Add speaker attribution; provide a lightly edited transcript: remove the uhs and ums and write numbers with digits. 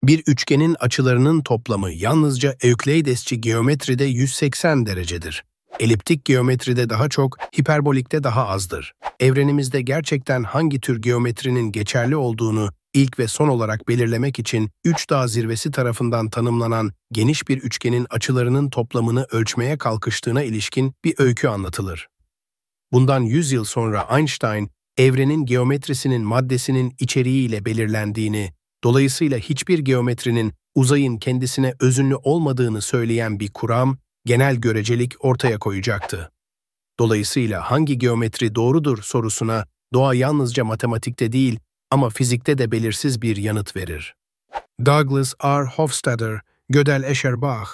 Speaker 1: Bir üçgenin açılarının toplamı yalnızca Ökleidesçi geometride 180 derecedir. Eliptik geometride daha çok, hiperbolikte daha azdır. Evrenimizde gerçekten hangi tür geometrinin geçerli olduğunu ilk ve son olarak belirlemek için üç dağ zirvesi tarafından tanımlanan geniş bir üçgenin açılarının toplamını ölçmeye kalkıştığına ilişkin bir öykü anlatılır. Bundan 100 yıl sonra Einstein, evrenin geometrisinin maddesinin içeriğiyle belirlendiğini, dolayısıyla hiçbir geometrinin uzayın kendisine özünlü olmadığını söyleyen bir kuram, genel görecelik ortaya koyacaktı. Dolayısıyla hangi geometri doğrudur sorusuna doğa yalnızca matematikte değil ama fizikte de belirsiz bir yanıt verir. Douglas R. Hofstadter, Gödel Escherbach,